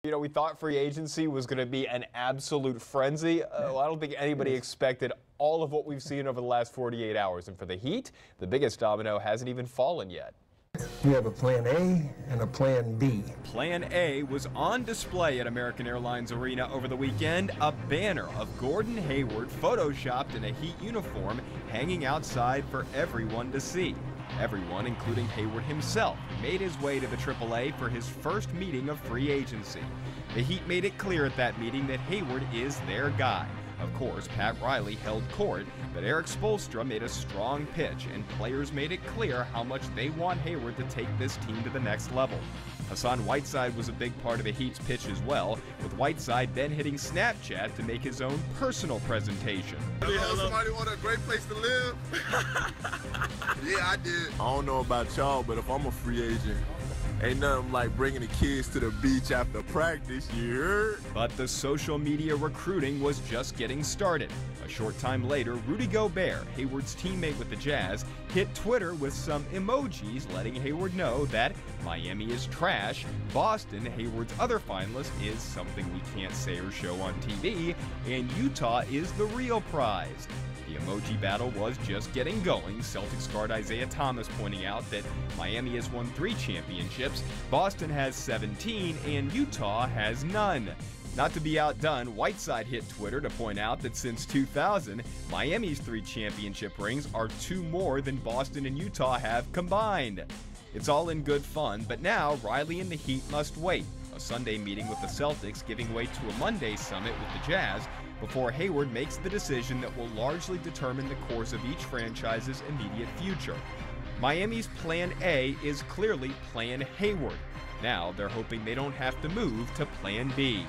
You know, we thought free agency was going to be an absolute frenzy. Well, I don't think anybody expected all of what we've seen over the last 48 hours. And for the Heat, the biggest domino hasn't even fallen yet. We have a plan A and a plan B. Plan A was on display at American Airlines Arena over the weekend. A banner of Gordon Hayward photoshopped in a Heat uniform hanging outside for everyone to see. Everyone, including Hayward himself, made his way to the AAA for his first meeting of free agency. The Heat made it clear at that meeting that Hayward is their guy. Of course, Pat Riley held court, but Erik Spoelstra made a strong pitch, and players made it clear how much they want Hayward to take this team to the next level. Hassan Whiteside was a big part of the Heat's pitch as well, with Whiteside then hitting Snapchat to make his own personal presentation. Hello, somebody want a great place to live? Yeah, I did. I don't know about y'all, but if I'm a free agent, ain't nothing like bringing the kids to the beach after practice, you heard? But the social media recruiting was just getting started. A short time later, Rudy Gobert, Hayward's teammate with the Jazz, hit Twitter with some emojis letting Hayward know that Miami is trash, Boston, Hayward's other finalist, is something we can't say or show on TV, and Utah is the real prize. The emoji battle was just getting going, Celtics guard Isaiah Thomas pointing out that Miami has won 3 championships, Boston has 17, and Utah has none. Not to be outdone, Whiteside hit Twitter to point out that since 2000, Miami's 3 championship rings are 2 more than Boston and Utah have combined. It's all in good fun, but now Riley and the Heat must wait. A Sunday meeting with the Celtics giving way to a Monday summit with the Jazz before Hayward makes the decision that will largely determine the course of each franchise's immediate future. Miami's Plan A is clearly Plan Hayward. Now they're hoping they don't have to move to Plan B.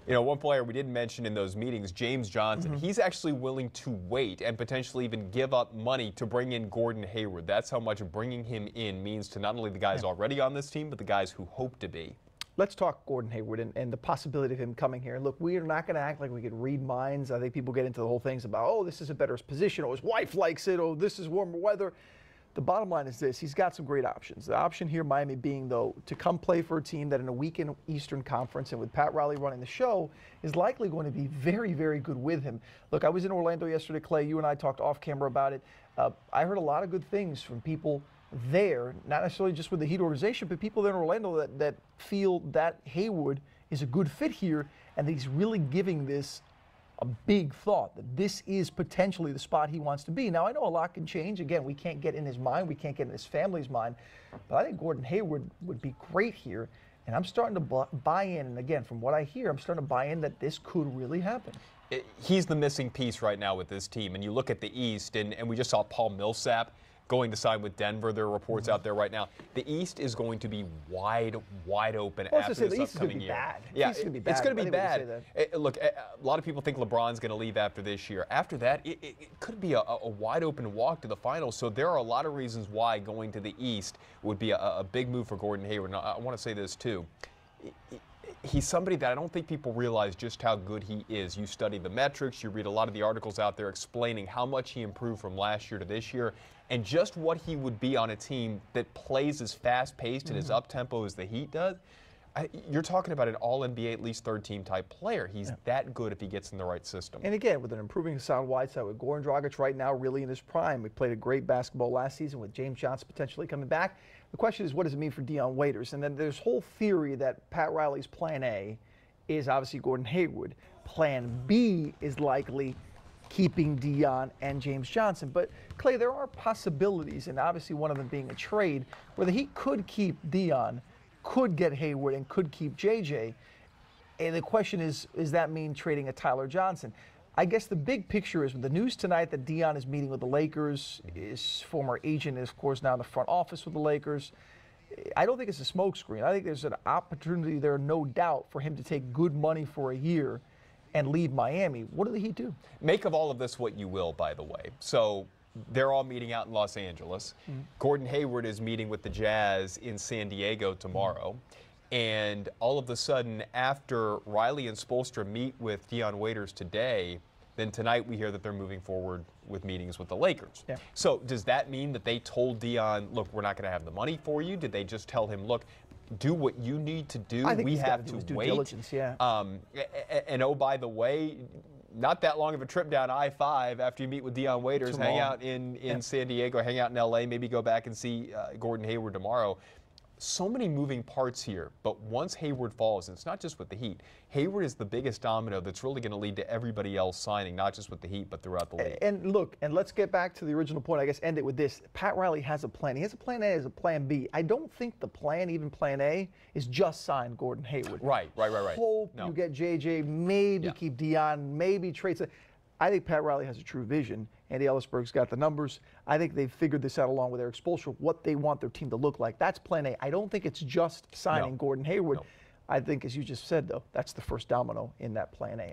You know, one player we didn't mention in those meetings, James Johnson, he's actually willing to wait and potentially even give up money to bring in Gordon Hayward. That's how much bringing him in means to not only the guys already on this team, but the guys who hope to be. Let's talk Gordon Hayward and the possibility of him coming here. Look, we are not going to act like we could read minds. I think people get into the whole things about, oh, this is a better position, or his wife likes it, or this is warmer weather. The bottom line is this: he's got some great options. The option here, Miami being, though, to come play for a team that in a week in Eastern Conference and with Pat Riley running the show is likely going to be very, very good with him. Look, I was in Orlando yesterday, Clay. You and I talked off camera about it. I heard a lot of good things from people there, not necessarily just with the Heat organization, but people there in Orlando that feel that Hayward is a good fit here and that he's really giving this a big thought, that this is potentially the spot he wants to be. Now, I know a lot can change. Again, we can't get in his mind. We can't get in his family's mind. But I think Gordon Hayward would be great here. And I'm starting to buy in. And again, from what I hear, I'm starting to buy in that this could really happen. He's the missing piece right now with this team. And you look at the East, and we just saw Paul Millsap going to sign with Denver. There are reports out there right now. The East is going to be wide open after this upcoming year. Yeah, it's going to be bad. Look, a lot of people think LeBron's going to leave after this year. After that, it could be a wide open walk to the finals. So there are a lot of reasons why going to the East would be a big move for Gordon Hayward. And I want to say this too. He's somebody that I don't think people realize just how good he is. You study the metrics, you read a lot of the articles out there explaining how much he improved from last year to this year, and just what he would be on a team that plays as fast-paced and as up-tempo as the Heat does. You're talking about an all-NBA, at least third-team type player. He's that good if he gets in the right system. And again, with an improving Hassan Whiteside, with Goran Dragic right now really in his prime. We played a great basketball last season with James Johnson potentially coming back. The question is, what does it mean for Dion Waiters? And then there's whole theory that Pat Riley's Plan A is obviously Gordon Hayward. Plan B is likely keeping Dion and James Johnson. But, Clay, there are possibilities, and obviously one of them being a trade, where the Heat could keep Dion, could get Hayward, and could keep JJ. And the question is, does that mean trading a Tyler Johnson? I guess the big picture is with the news tonight that Dion is meeting with the Lakers. His former agent is, of course, now in the front office with the Lakers. I don't think it's a smokescreen. I think there's an opportunity there, no doubt, for him to take good money for a year and leave Miami. What do the Heat do? Make of all of this what you will, by the way. So they're all meeting out in Los Angeles. Gordon Hayward is meeting with the Jazz in San Diego tomorrow. And all of a sudden, after Riley and Spoelstra meet with Dion Waiters today, then tonight we hear that they're moving forward with meetings with the Lakers. Yeah. So does that mean that they told Dion, look, we're not going to have the money for you? Did they just tell him, look, do what you need to do. I think We have to due wait. diligence, yeah. And oh, by the way, not that long of a trip down I-5 after you meet with Dion Waiters, hang out in San Diego, hang out in L.A., maybe go back and see Gordon Hayward tomorrow. So many moving parts here, but once Hayward falls, and it's not just with the Heat, Hayward is the biggest domino that's really going to lead to everybody else signing, not just with the Heat, but throughout the league. And look, and let's get back to the original point, I guess, end it with this. Pat Riley has a plan. He has a plan A, has a plan B. I don't think the plan, even plan A, is just sign Gordon Hayward. Right. Hope you get JJ, maybe keep Dion, maybe trade. I think Pat Riley has a true vision. Andy Ellisberg's got the numbers. I think they've figured this out along with Eric Spoelstra, what they want their team to look like. That's plan A. I don't think it's just signing Gordon Hayward. I think, as you just said, though, that's the first domino in that plan A.